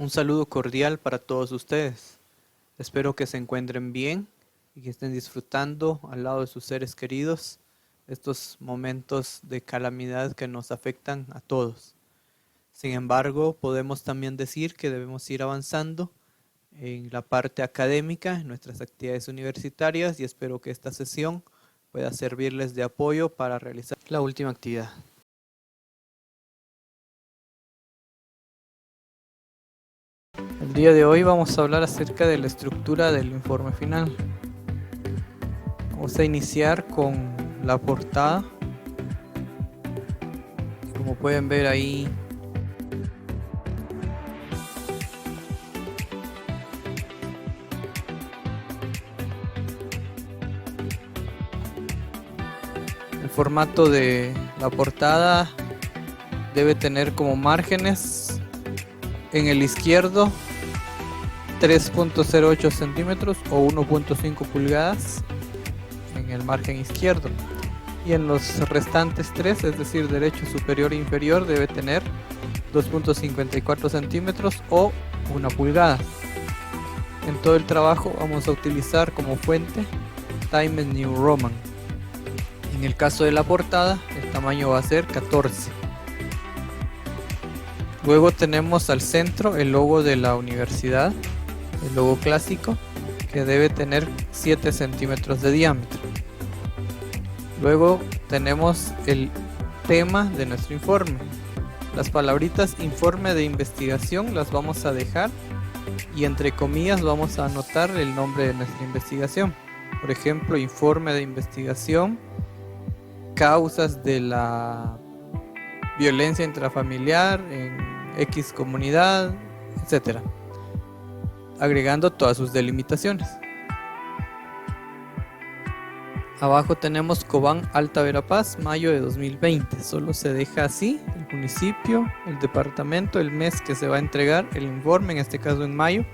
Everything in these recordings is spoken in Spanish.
Un saludo cordial para todos ustedes. Espero que se encuentren bien y que estén disfrutando al lado de sus seres queridos estos momentos de calamidad que nos afectan a todos. Sin embargo, podemos también decir que debemos ir avanzando en la parte académica, en nuestras actividades universitarias, y espero que esta sesión pueda servirles de apoyo para realizar la última actividad. El día de hoy vamos a hablar acerca de la estructura del informe final. Vamos a iniciar con la portada. Como pueden ver ahí, el formato de la portada debe tener como márgenes en el izquierdo 3.08 centímetros o 1.5 pulgadas en el margen izquierdo, y en los restantes tres, es decir, derecho, superior e inferior, debe tener 2.54 centímetros o 1 pulgada. En todo el trabajo vamos a utilizar como fuente Times New Roman. En el caso de la portada, el tamaño va a ser 14. Luego tenemos al centro el logo de la universidad, el logo clásico, que debe tener 7 centímetros de diámetro. Luego tenemos el tema de nuestro informe. Las palabritas informe de investigación las vamos a dejar y entre comillas vamos a anotar el nombre de nuestra investigación. Por ejemplo, informe de investigación, causas de la violencia intrafamiliar en X comunidad, etc. Agregando todas sus delimitaciones. Abajo tenemos Cobán, Alta Verapaz, mayo de 2020. Solo se deja así el municipio, el departamento, el mes que se va a entregar el informe, en este caso en mayo,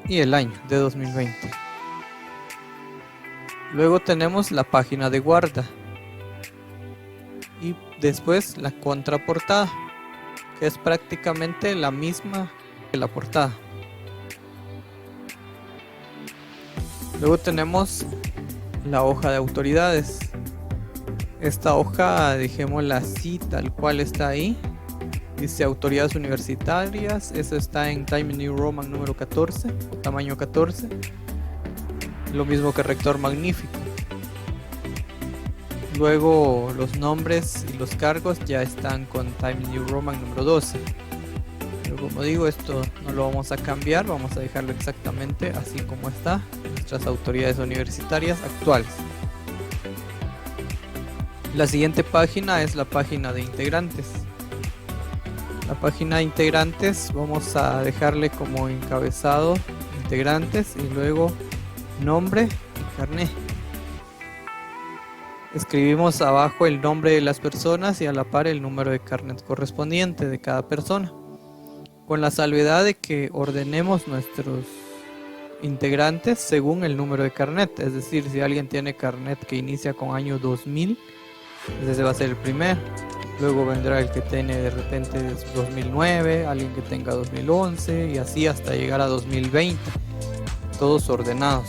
y el año de 2020. Luego tenemos la página de guarda y después la contraportada, que es prácticamente la misma que la portada. Luego tenemos la hoja de autoridades. Esta hoja, dejémosla así, tal cual está ahí. Dice autoridades universitarias. Eso está en Times New Roman número 14, tamaño 14. Lo mismo que rector magnífico. Luego los nombres y los cargos ya están con Times New Roman número 12. Pero como digo, esto no lo vamos a cambiar, vamos a dejarlo exactamente así como está, nuestras autoridades universitarias actuales. La siguiente página es la página de integrantes. La página de integrantes vamos a dejarle como encabezado integrantes y luego nombre y carnet. Escribimos abajo el nombre de las personas y a la par el número de carnet correspondiente de cada persona, con la salvedad de que ordenemos nuestros integrantes según el número de carnet. Es decir, si alguien tiene carnet que inicia con año 2000, ese va a ser el primero. Luego vendrá el que tiene de repente 2009, alguien que tenga 2011 y así hasta llegar a 2020, todos ordenados.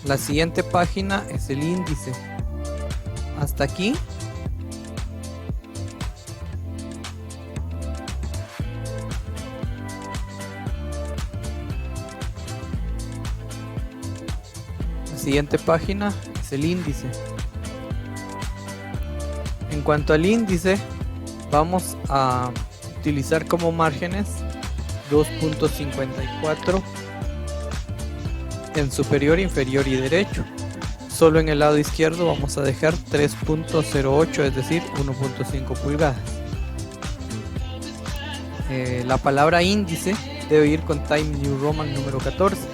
La siguiente página es el índice. Hasta aquí la siguiente página es el índice. En cuanto al índice, vamos a utilizar como márgenes 2.54 en superior, inferior y derecho. Solo en el lado izquierdo vamos a dejar 3.08, es decir, 1.5 pulgadas. La palabra índice debe ir con Times New Roman número 14.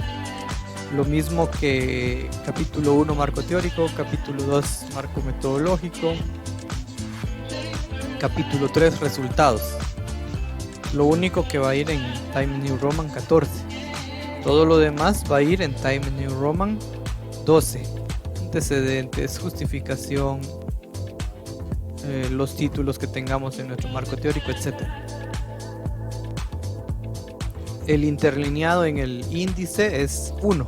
Lo mismo que capítulo 1 marco teórico, capítulo 2 marco metodológico, capítulo 3 resultados. Lo único que va a ir en Times New Roman 14. Todo lo demás va a ir en Times New Roman 12. Antecedentes, justificación, los títulos que tengamos en nuestro marco teórico, etc. El interlineado en el índice es 1.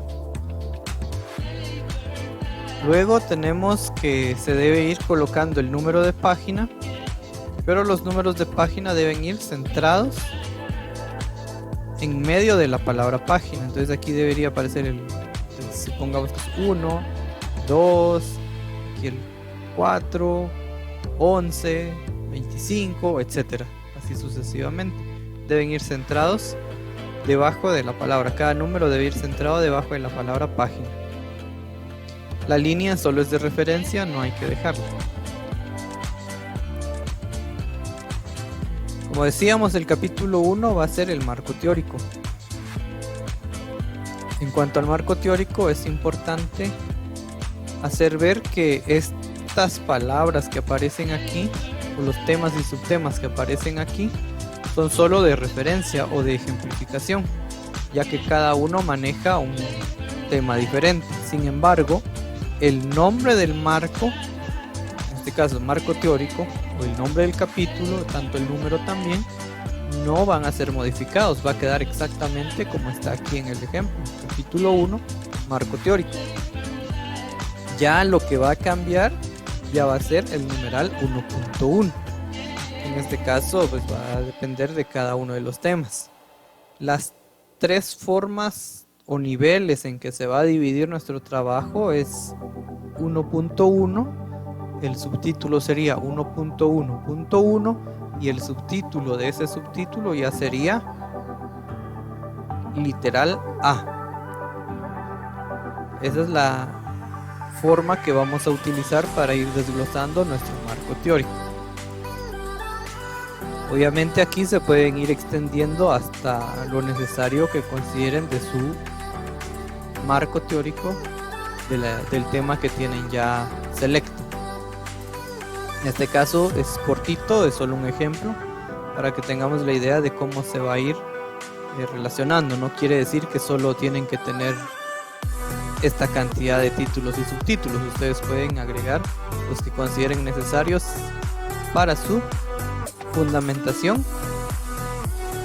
Luego tenemos que se debe ir colocando el número de página, pero los números de página deben ir centrados en medio de la palabra página. Entonces aquí debería aparecer supongamos que es 1, 2, aquí el 4, 11, 25, etcétera, así sucesivamente. Deben ir centrados debajo de la palabra. Cada número debe ir centrado debajo de la palabra página. La línea solo es de referencia, no hay que dejarla. Como decíamos, el capítulo 1 va a ser el marco teórico. En cuanto al marco teórico, es importante hacer ver que estas palabras que aparecen aquí, o los temas y subtemas que aparecen aquí, son solo de referencia o de ejemplificación, ya que cada uno maneja un tema diferente. Sin embargo, el nombre del marco, en este caso marco teórico, o el nombre del capítulo, tanto el número también, no van a ser modificados, va a quedar exactamente como está aquí en el ejemplo. Capítulo 1, marco teórico. Ya lo que va a cambiar ya va a ser el numeral 1.1. En este caso pues va a depender de cada uno de los temas. Las tres formas o niveles en que se va a dividir nuestro trabajo es 1.1, el subtítulo sería 1.1.1 y el subtítulo de ese subtítulo ya sería literal A. Esa es la forma que vamos a utilizar para ir desglosando nuestro marco teórico. Obviamente aquí se pueden ir extendiendo hasta lo necesario que consideren de su marco teórico del tema que tienen ya selecto. En este caso es cortito, es solo un ejemplo para que tengamos la idea de cómo se va a ir relacionando. No quiere decir que solo tienen que tener esta cantidad de títulos y subtítulos. Ustedes pueden agregar los que consideren necesarios para su fundamentación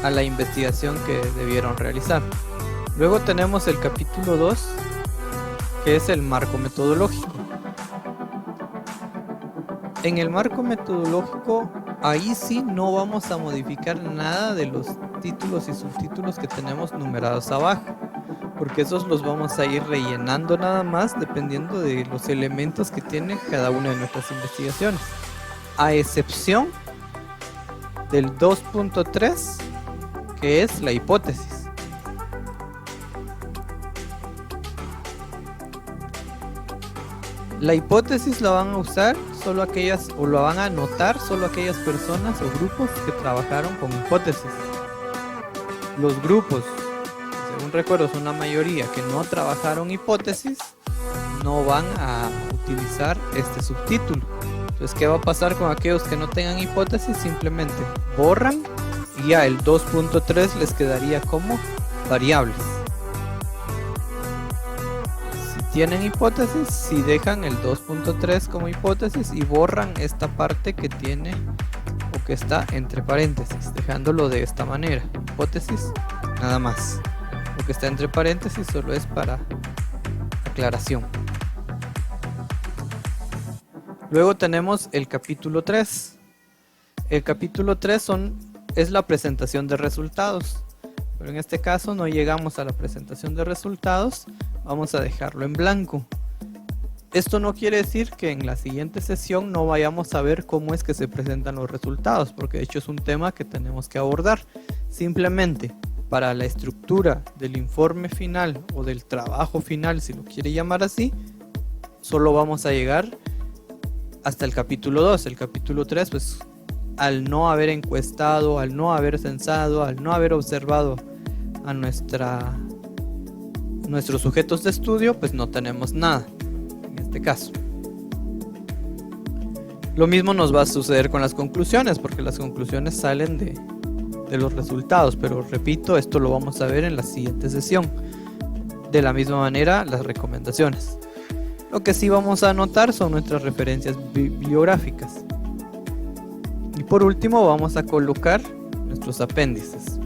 a la investigación que debieron realizar. Luego tenemos el capítulo 2, que es el marco metodológico. En el marco metodológico, ahí sí no vamos a modificar nada de los títulos y subtítulos que tenemos numerados abajo, porque esos los vamos a ir rellenando nada más dependiendo de los elementos que tiene cada una de nuestras investigaciones, a excepción del 2.3, que es la hipótesis. La hipótesis la van a usar solo aquellas, o la van a anotar solo aquellas personas o grupos que trabajaron con hipótesis. Los grupos, según recuerdo, son la mayoría que no trabajaron hipótesis, no van a utilizar este subtítulo. Entonces, ¿qué va a pasar con aquellos que no tengan hipótesis? Simplemente borran y ya el 2.3 les quedaría como variables. Tienen hipótesis, si dejan el 2.3 como hipótesis y borran esta parte que tiene o que está entre paréntesis, dejándolo de esta manera, hipótesis nada más. Lo que está entre paréntesis solo es para aclaración. Luego tenemos el capítulo 3. El capítulo 3 es la presentación de resultados. Pero en este caso no llegamos a la presentación de resultados, vamos a dejarlo en blanco. Esto no quiere decir que en la siguiente sesión no vayamos a ver cómo es que se presentan los resultados, porque de hecho es un tema que tenemos que abordar. Simplemente para la estructura del informe final o del trabajo final, si lo quiere llamar así, solo vamos a llegar hasta el capítulo 2. El capítulo 3, pues al no haber encuestado, al no haber censado, al no haber observado a nuestros sujetos de estudio, pues no tenemos nada en este caso. Lo mismo nos va a suceder con las conclusiones, porque las conclusiones salen de los resultados, pero repito, esto lo vamos a ver en la siguiente sesión. De la misma manera, las recomendaciones. Lo que sí vamos a anotar son nuestras referencias bibliográficas. Y por último vamos a colocar nuestros apéndices.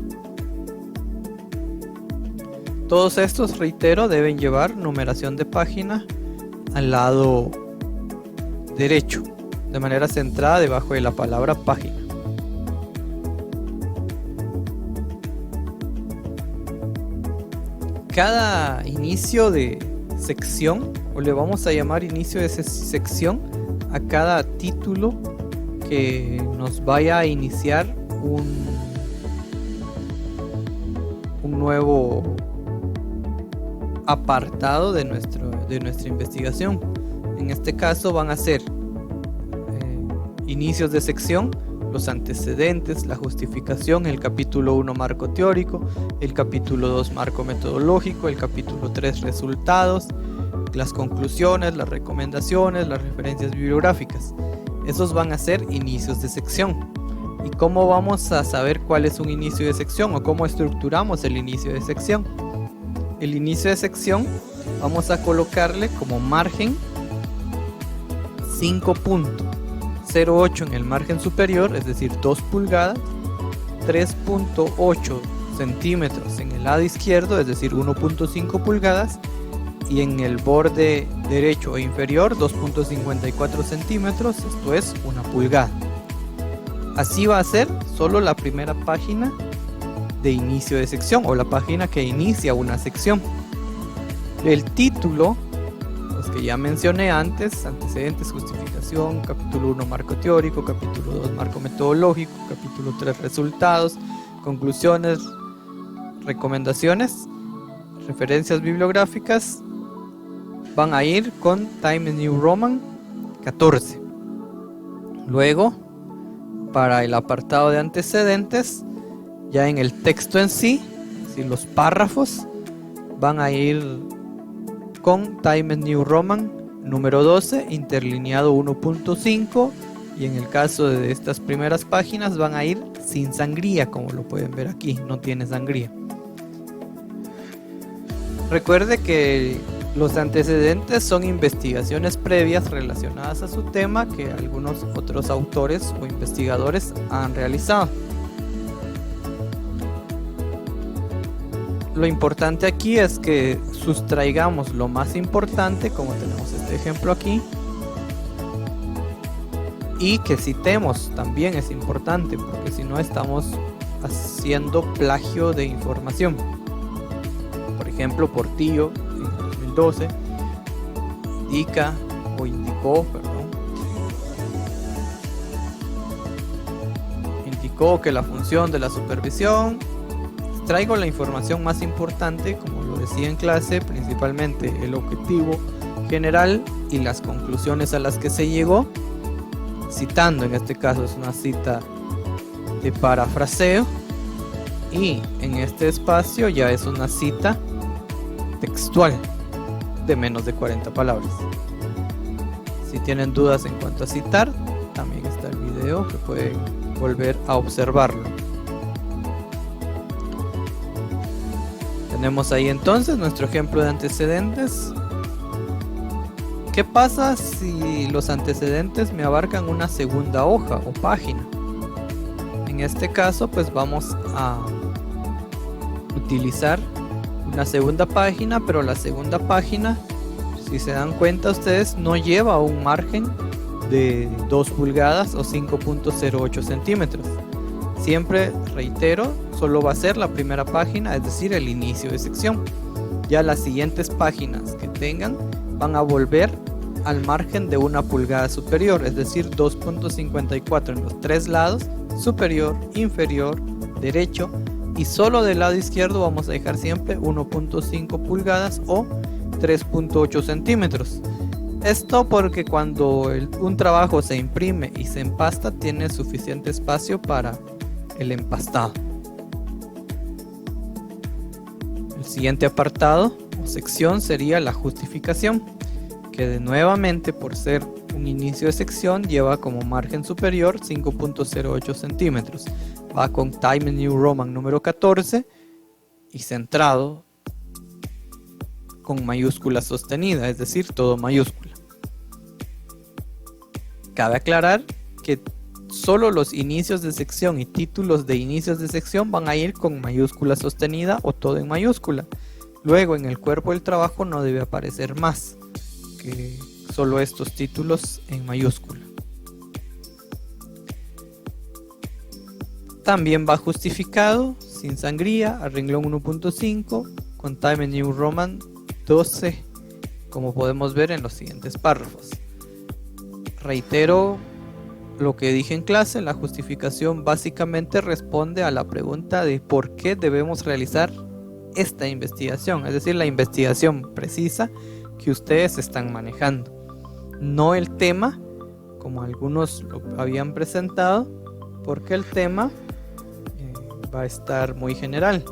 Todos estos, reitero, deben llevar numeración de página al lado derecho, de manera centrada debajo de la palabra página. Cada inicio de sección, o le vamos a llamar inicio de sección, a cada título que nos vaya a iniciar un nuevo apartado de nuestra investigación. En este caso van a ser inicios de sección, los antecedentes, la justificación, el capítulo 1 marco teórico, el capítulo 2 marco metodológico, el capítulo 3 resultados, las conclusiones, las recomendaciones, las referencias bibliográficas. Esos van a ser inicios de sección. ¿Y cómo vamos a saber cuál es un inicio de sección o cómo estructuramos el inicio de sección? El inicio de sección vamos a colocarle como margen 5.08 en el margen superior, es decir 2 pulgadas, 3.8 centímetros en el lado izquierdo, es decir 1.5 pulgadas, y en el borde derecho e inferior 2.54 centímetros, esto es 1 pulgada. Así va a ser solo la primera página de inicio de sección o la página que inicia una sección. El título, los que ya mencioné antes, antecedentes, justificación, capítulo 1 marco teórico, capítulo 2 marco metodológico, capítulo 3 resultados, conclusiones, recomendaciones, referencias bibliográficas, van a ir con Times New Roman 14. Luego, para el apartado de antecedentes, ya en el texto en sí, los párrafos van a ir con Times New Roman número 12, interlineado 1.5, y en el caso de estas primeras páginas van a ir sin sangría, como lo pueden ver aquí, no tiene sangría. Recuerde que los antecedentes son investigaciones previas relacionadas a su tema que algunos otros autores o investigadores han realizado. Lo importante aquí es que sustraigamos lo más importante, como tenemos este ejemplo aquí, y que citemos también es importante, porque si no estamos haciendo plagio de información. Por ejemplo, Portillo en 2012 indicó que la función de la supervisión, traigo la información más importante, como lo decía en clase, principalmente el objetivo general y las conclusiones a las que se llegó, citando, en este caso es una cita de parafraseo, y en este espacio ya es una cita textual de menos de 40 palabras. Si tienen dudas en cuanto a citar, también está el video que pueden volver a observarlo. Tenemos ahí entonces nuestro ejemplo de antecedentes. ¿Qué pasa si los antecedentes me abarcan una segunda hoja o página? En este caso, pues vamos a utilizar una segunda página, pero la segunda página, si se dan cuenta ustedes, no lleva un margen de 2 pulgadas o 5.08 centímetros. Siempre, reitero, solo va a ser la primera página, es decir, el inicio de sección. Ya las siguientes páginas que tengan van a volver al margen de 1 pulgada superior, es decir, 2.54 en los 3 lados, superior, inferior, derecho, y solo del lado izquierdo vamos a dejar siempre 1.5 pulgadas o 3.8 centímetros. Esto porque cuando un trabajo se imprime y se empasta, tiene suficiente espacio para el empastado. El siguiente apartado o sección sería la justificación, que nuevamente, por ser un inicio de sección, lleva como margen superior 5.08 centímetros. Va con Times New Roman número 14 y centrado con mayúscula sostenida, es decir, todo mayúscula. Cabe aclarar que solo los inicios de sección y títulos de inicios de sección van a ir con mayúscula sostenida o todo en mayúscula. Luego en el cuerpo del trabajo no debe aparecer más que solo estos títulos en mayúscula. También va justificado, sin sangría, a renglón 1.5, con Time New Roman 12, como podemos ver en los siguientes párrafos. Reitero lo que dije en clase, la justificación básicamente responde a la pregunta de por qué debemos realizar esta investigación, es decir, la investigación precisa que ustedes están manejando, no el tema como algunos lo habían presentado, porque el tema va a estar muy general.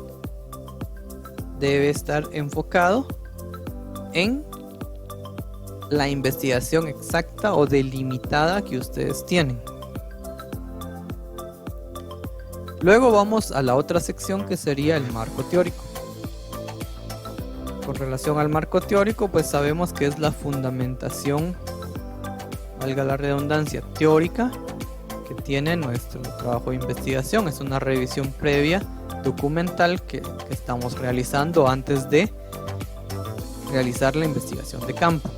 Debe estar enfocado en la investigación exacta o delimitada que ustedes tienen. Luego vamos a la otra sección, que sería el marco teórico. Con relación al marco teórico, pues sabemos que es la fundamentación, valga la redundancia, teórica que tiene nuestro trabajo de investigación. Es una revisión previa documental que estamos realizando antes de realizar la investigación de campo.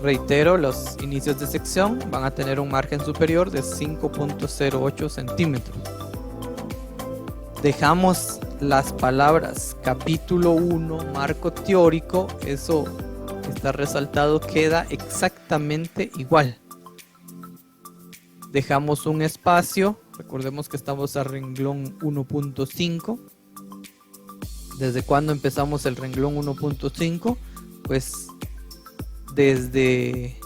Reitero, los inicios de sección van a tener un margen superior de 5.08 centímetros. Dejamos las palabras capítulo 1, marco teórico, eso está resaltado, queda exactamente igual. Dejamos un espacio, recordemos que estamos a renglón 1.5. ¿Desde cuándo empezamos el renglón 1.5? Pues desde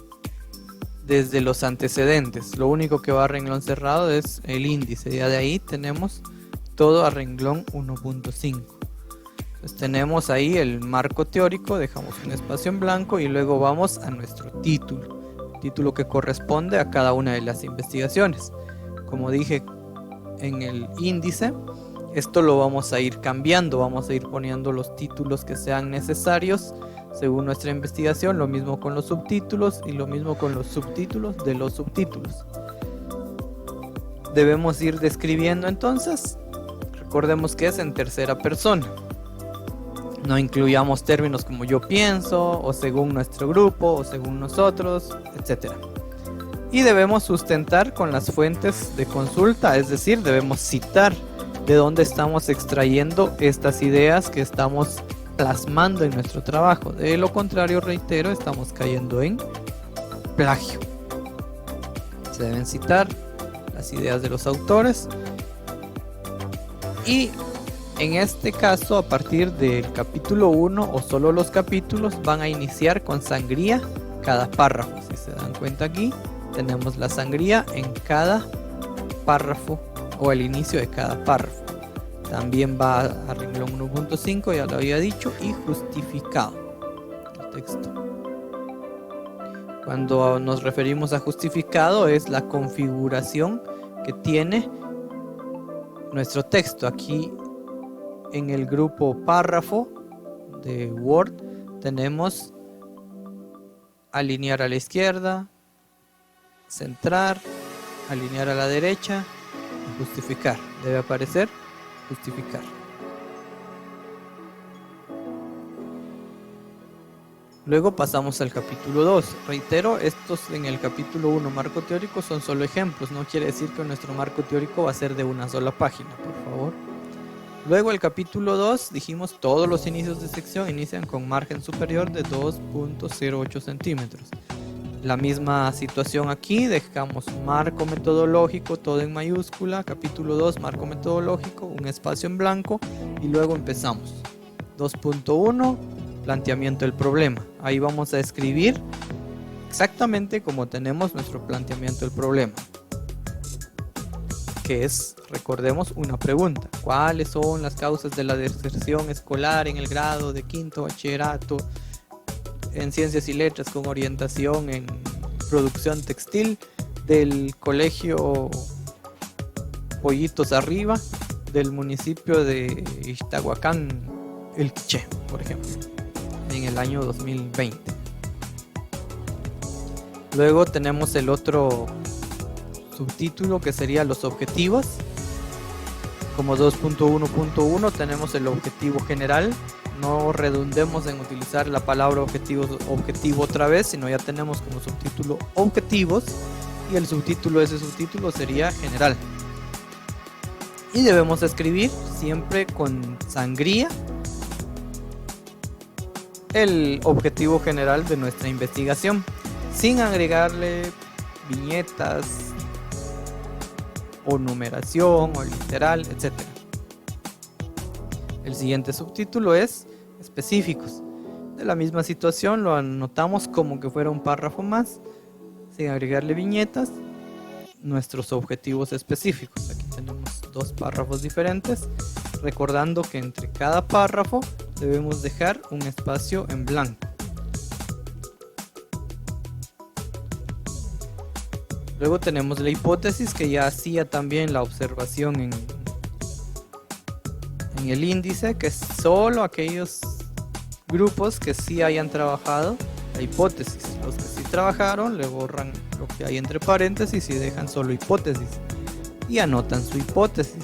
los antecedentes. Lo único que va a renglón cerrado es el índice. Ya de ahí tenemos todo a renglón 1.5. Entonces tenemos ahí el marco teórico, dejamos un espacio en blanco y luego vamos a nuestro título. Título que corresponde a cada una de las investigaciones. Como dije en el índice, esto lo vamos a ir cambiando, vamos a ir poniendo los títulos que sean necesarios según nuestra investigación, lo mismo con los subtítulos y lo mismo con los subtítulos de los subtítulos. Debemos ir describiendo entonces, recordemos que es en tercera persona. No incluyamos términos como yo pienso, o según nuestro grupo, o según nosotros, etc. Y debemos sustentar con las fuentes de consulta, es decir, debemos citar de dónde estamos extrayendo estas ideas que estamos plasmando en nuestro trabajo. De lo contrario, reitero, estamos cayendo en plagio. Se deben citar las ideas de los autores y en este caso, a partir del capítulo 1 o solo los capítulos van a iniciar con sangría cada párrafo. Si se dan cuenta aquí, tenemos la sangría en cada párrafo o el inicio de cada párrafo. También va a renglón 1.5, ya lo había dicho, y justificado el texto. Cuando nos referimos a justificado es la configuración que tiene nuestro texto. Aquí en el grupo párrafo de Word tenemos alinear a la izquierda, centrar, alinear a la derecha y justificar. Debe aparecer justificar. Luego pasamos al capítulo 2. Reitero, estos en el capítulo 1 marco teórico son solo ejemplos. No quiere decir que nuestro marco teórico va a ser de una sola página, por favor. Luego el capítulo 2, dijimos todos los inicios de sección inician con margen superior de 2.08 centímetros. La misma situación aquí, dejamos marco metodológico, todo en mayúscula, capítulo 2, marco metodológico, un espacio en blanco y luego empezamos. 2.1, planteamiento del problema. Ahí vamos a escribir exactamente como tenemos nuestro planteamiento del problema, que es, recordemos, una pregunta. ¿Cuáles son las causas de la deserción escolar en el grado de quinto bachillerato en ciencias y letras con orientación en producción textil del colegio Pollitos Arriba del municipio de Ixtahuacán, El Quiché, por ejemplo, en el año 2020? Luego tenemos el otro subtítulo que sería los objetivos. Como 2.1.1 tenemos el objetivo general. No redundemos en utilizar la palabra objetivo otra vez, sino ya tenemos como subtítulo objetivos, y el subtítulo de ese subtítulo sería general. Y debemos escribir siempre con sangría el objetivo general de nuestra investigación, sin agregarle viñetas o numeración o literal, etc. El siguiente subtítulo es específicos. De la misma situación lo anotamos como que fuera un párrafo más, sin agregarle viñetas, nuestros objetivos específicos. Aquí tenemos dos párrafos diferentes, recordando que entre cada párrafo debemos dejar un espacio en blanco. Luego tenemos la hipótesis, que ya hacía también la observación en el índice, que es solo aquellos grupos que sí hayan trabajado la hipótesis. Los que sí trabajaron le borran lo que hay entre paréntesis y dejan solo hipótesis y anotan su hipótesis,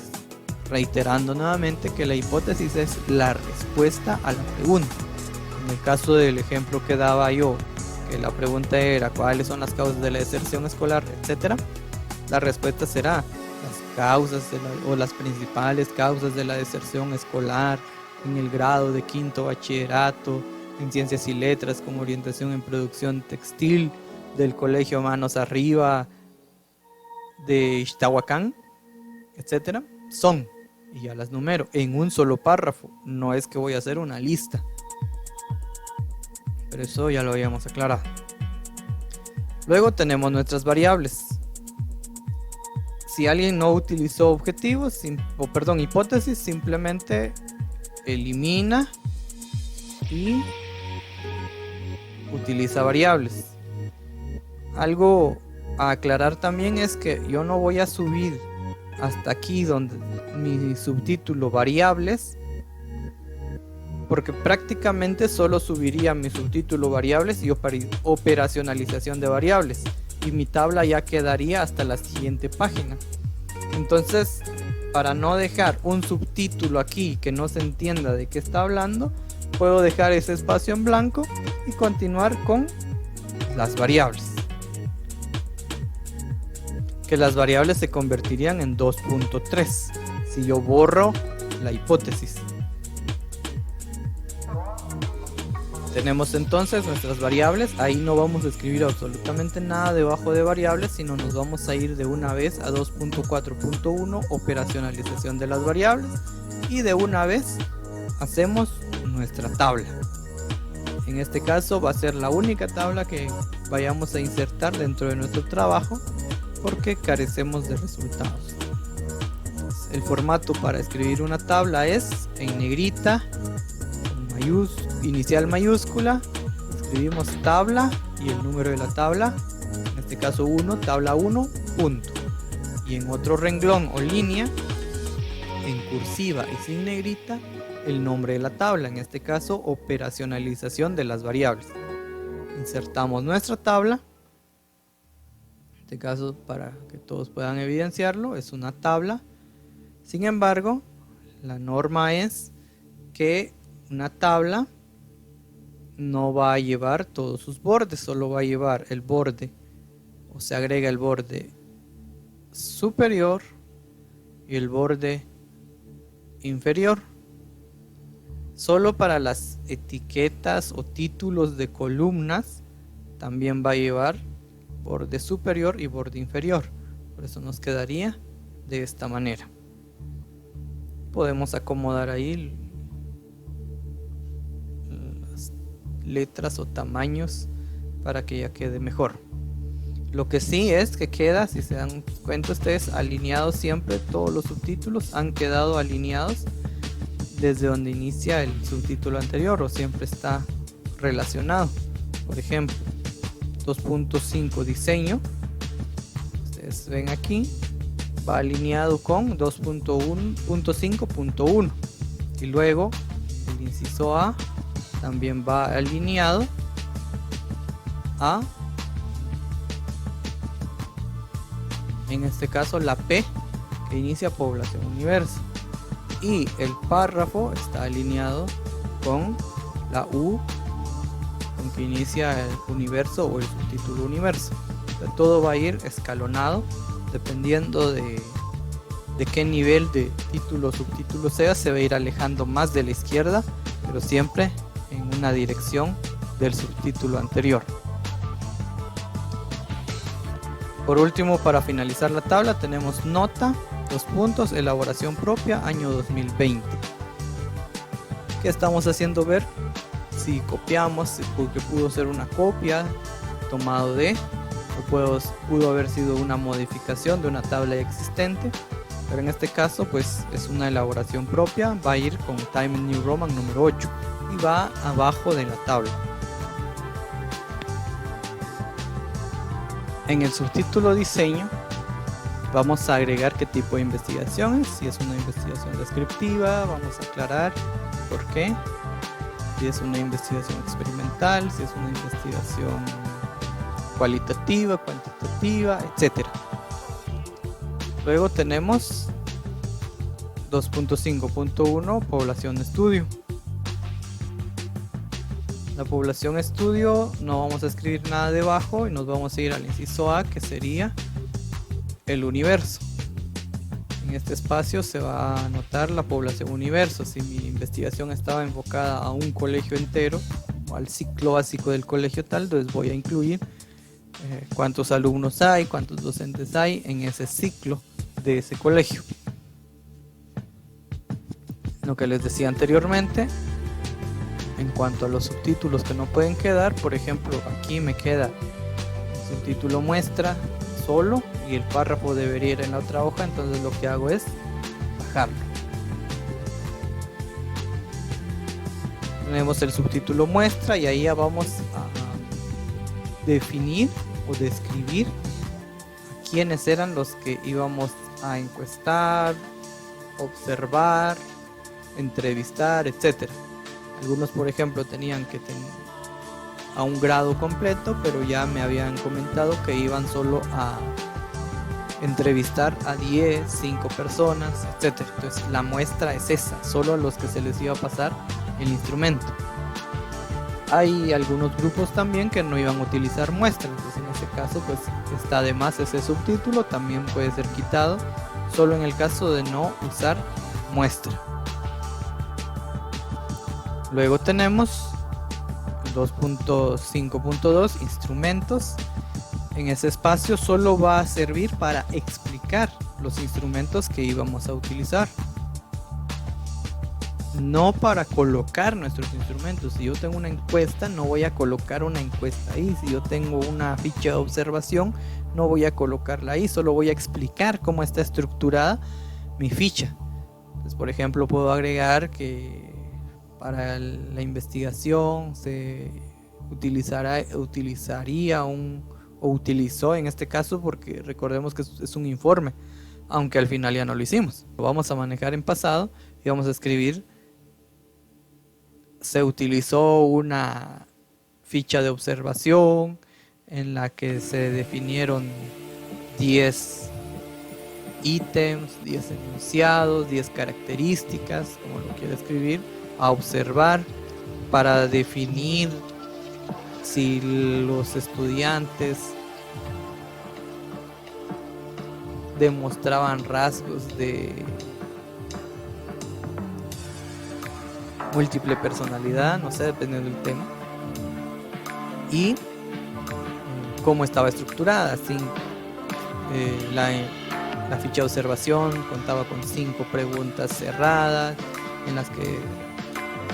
reiterando nuevamente que la hipótesis es la respuesta a la pregunta. En el caso del ejemplo que daba yo, que la pregunta era cuáles son las causas de la deserción escolar, etc., la respuesta será las causas o las principales causas de la deserción escolar en el grado de quinto bachillerato en ciencias y letras con orientación en producción textil del colegio Manos Arriba de Ixtahuacán, etc., son, y ya las numero en un solo párrafo. No es que voy a hacer una lista, pero eso ya lo habíamos aclarado. Luego tenemos nuestras variables. Si alguien no utilizó objetivos, hipótesis, simplemente elimina y utiliza variables. Algo a aclarar también es que yo no voy a subir hasta aquí donde mi subtítulo variables, porque prácticamente solo subiría mi subtítulo variables y operacionalización de variables, y mi tabla ya quedaría hasta la siguiente página. Entonces, para no dejar un subtítulo aquí que no se entienda de qué está hablando, puedo dejar ese espacio en blanco y continuar con las variables, que las variables se convertirían en 2.3 si yo borro la hipótesis. Tenemos entonces nuestras variables. Ahí no vamos a escribir absolutamente nada debajo de variables, sino nos vamos a ir de una vez a 2.4.1 operacionalización de las variables, y de una vez hacemos nuestra tabla. En este caso va a ser la única tabla que vayamos a insertar dentro de nuestro trabajo, porque carecemos de resultados. El formato para escribir una tabla es en negrita, inicial mayúscula, escribimos tabla y el número de la tabla, en este caso 1, tabla 1, punto. Y en otro renglón o línea, en cursiva y sin negrita, el nombre de la tabla, en este caso operacionalización de las variables. Insertamos nuestra tabla. En este caso, para que todos puedan evidenciarlo, es una tabla. Sin embargo, la norma es que una tabla no va a llevar todos sus bordes, solo va a llevar el borde, o se agrega el borde superior y el borde inferior. Solo para las etiquetas o títulos de columnas también va a llevar borde superior y borde inferior. Por eso nos quedaría de esta manera. Podemos acomodar ahí las letras o tamaños para que ya quede mejor. Lo que sí es que queda, si se dan cuenta ustedes, alineado siempre. Todos los subtítulos han quedado alineados desde donde inicia el subtítulo anterior, o siempre está relacionado. Por ejemplo, 2.5 diseño, ustedes ven aquí, va alineado con 2.1.5.1, y luego el inciso A también va alineado en este caso la P que inicia población universo, y el párrafo está alineado con la U con que inicia el universo o el subtítulo universo. Entonces, todo va a ir escalonado dependiendo de qué nivel de título o subtítulo sea. Se va a ir alejando más de la izquierda, pero siempre en una dirección del subtítulo anterior. Por último, para finalizar la tabla, tenemos nota, 2 puntos, elaboración propia, año 2020. ¿Qué estamos haciendo ver? Si copiamos, porque pudo ser una copia tomado de, o pudo haber sido una modificación de una tabla existente, pero en este caso pues es una elaboración propia. Va a ir con Times New Roman número 8 y va abajo de la tabla. En el subtítulo diseño vamos a agregar qué tipo de investigación es. Si es una investigación descriptiva, vamos a aclarar por qué. Si es una investigación experimental, si es una investigación cualitativa, cuantitativa, etc. Luego tenemos 2.5.1 población estudio. La población estudio no vamos a escribir nada debajo y nos vamos a ir al inciso A, que sería el universo. En este espacio se va a anotar la población universo. Si mi investigación estaba enfocada a un colegio entero o al ciclo básico del colegio tal, entonces voy a incluir cuántos alumnos hay, cuántos docentes hay en ese ciclo de ese colegio. Lo que les decía anteriormente, en cuanto a los subtítulos que no pueden quedar, por ejemplo, aquí me queda el subtítulo muestra solo y el párrafo debería ir en la otra hoja, entonces lo que hago es bajarlo. Tenemos el subtítulo muestra y ahí ya vamos a definir o describir a quiénes eran los que íbamos a encuestar, observar, entrevistar, etcétera. Algunos, por ejemplo, tenían que tener a un grado completo, pero ya me habían comentado que iban solo a entrevistar a 10, 5 personas, etc. Entonces la muestra es esa, solo a los que se les iba a pasar el instrumento. Hay algunos grupos también que no iban a utilizar muestras, entonces en ese caso pues está de más ese subtítulo, también puede ser quitado, solo en el caso de no usar muestra. Luego tenemos 2.5.2 instrumentos. En ese espacio solo va a servir para explicar los instrumentos que íbamos a utilizar, no para colocar nuestros instrumentos. Si yo tengo una encuesta, no voy a colocar una encuesta ahí. Si yo tengo una ficha de observación, no voy a colocarla ahí, solo voy a explicar cómo está estructurada mi ficha. Entonces, por ejemplo, puedo agregar que para la investigación se utilizaría o utilizó en este caso, porque recordemos que es un informe, aunque al final ya no lo hicimos. Lo vamos a manejar en pasado y vamos a escribir: se utilizó una ficha de observación en la que se definieron 10 ítems, 10 enunciados, 10 características, como lo quiera escribir, a observar para definir si los estudiantes demostraban rasgos de múltiple personalidad, no sé, dependiendo del tema, y cómo estaba estructurada. Así, la ficha de observación contaba con 5 preguntas cerradas, en las que,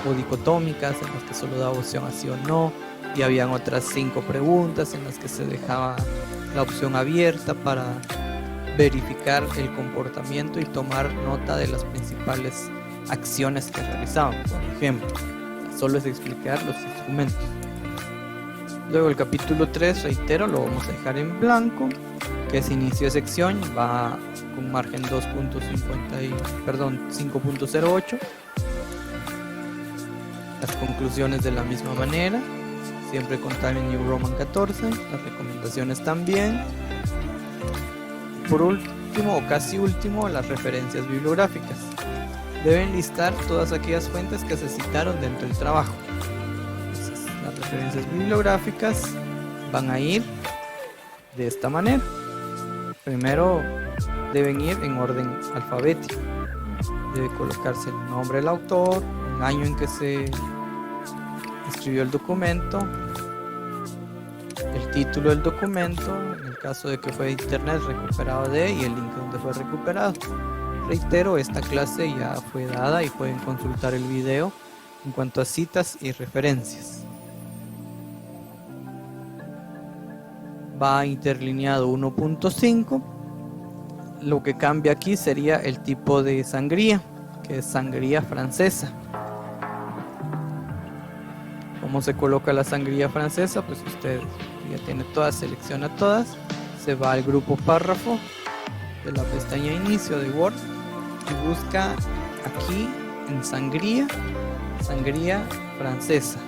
o dicotómicas, en las que solo daba opción a sí o no, y habían otras 5 preguntas en las que se dejaba la opción abierta para verificar el comportamiento y tomar nota de las principales acciones que realizaban. Por ejemplo, solo es explicar los instrumentos. Luego el capítulo 3, reitero, lo vamos a dejar en blanco, que es inicio de sección, va con margen 5.08. Las conclusiones de la misma manera, siempre con Times New Roman 14, las recomendaciones también. Por último o casi último, las referencias bibliográficas. Deben listar todas aquellas fuentes que se citaron dentro del trabajo. Entonces, las referencias bibliográficas van a ir de esta manera. Primero deben ir en orden alfabético. Debe colocarse el nombre del autor, el año en que se escribió el documento, el título del documento, en el caso de que fue de internet, recuperado de, y el link donde fue recuperado. Reitero, esta clase ya fue dada y pueden consultar el video en cuanto a citas y referencias. Va interlineado 1.5. Lo que cambia aquí sería el tipo de sangría, que es sangría francesa. ¿Cómo se coloca la sangría francesa? Pues usted ya tiene todas, selecciona todas, se va al grupo párrafo de la pestaña inicio de Word y busca aquí en sangría francesa.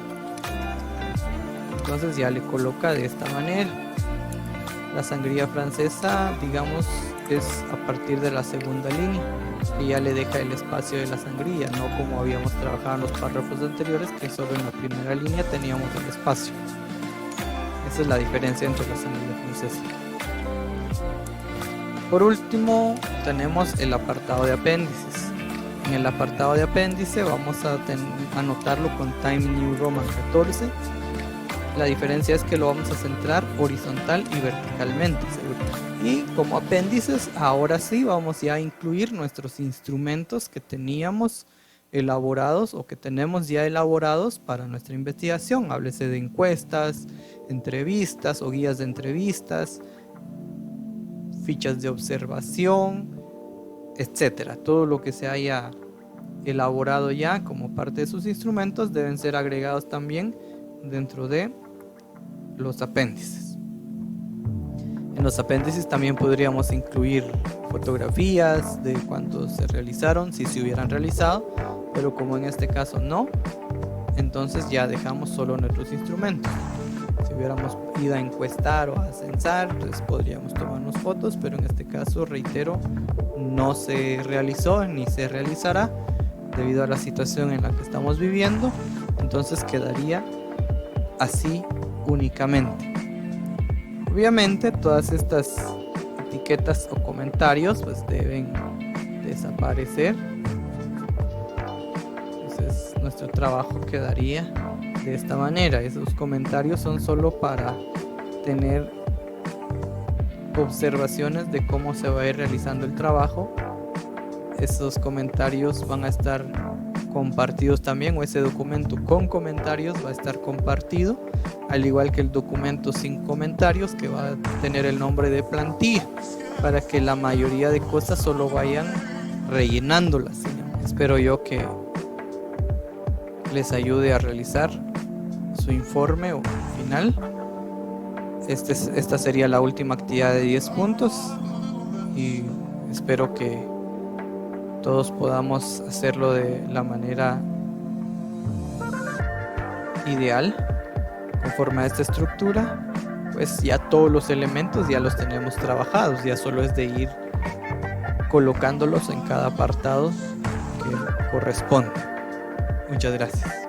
Entonces ya le coloca de esta manera. La sangría francesa, digamos, es a partir de la segunda línea, y ya le deja el espacio de la sangría, no como habíamos trabajado en los párrafos anteriores, que solo en la primera línea teníamos el espacio. Esa es la diferencia entre la sangría francesa. Por último, tenemos el apartado de apéndices. En el apartado de apéndice vamos a anotarlo con Times New Roman 14. La diferencia es que lo vamos a centrar horizontal y verticalmente, y como apéndices ahora sí vamos ya a incluir nuestros instrumentos que teníamos elaborados o que tenemos ya elaborados para nuestra investigación. Háblese de encuestas, entrevistas o guías de entrevistas, fichas de observación, etcétera. Todo lo que se haya elaborado ya como parte de sus instrumentos deben ser agregados también dentro de los apéndices. En los apéndices también podríamos incluir fotografías de cuando se realizaron, si se hubieran realizado, pero como en este caso no, entonces ya dejamos solo nuestros instrumentos. Si hubiéramos ido a encuestar o a censar, entonces podríamos tomarnos fotos, pero en este caso, reitero, no se realizó ni se realizará debido a la situación en la que estamos viviendo. Entonces quedaría así únicamente. Obviamente todas estas etiquetas o comentarios pues deben desaparecer. Entonces nuestro trabajo quedaría de esta manera. Esos comentarios son solo para tener observaciones de cómo se va a ir realizando el trabajo. Esos comentarios van a estar compartidos también, o ese documento con comentarios va a estar compartido, al igual que el documento sin comentarios, que va a tener el nombre de plantilla, para que la mayoría de cosas solo vayan rellenándolas. Espero yo que les ayude a realizar su informe o final. Esta sería la última actividad de 10 puntos y espero que todos podamos hacerlo de la manera ideal. Conforme a esta estructura, pues ya todos los elementos ya los tenemos trabajados, ya solo es de ir colocándolos en cada apartado que corresponde. Muchas gracias.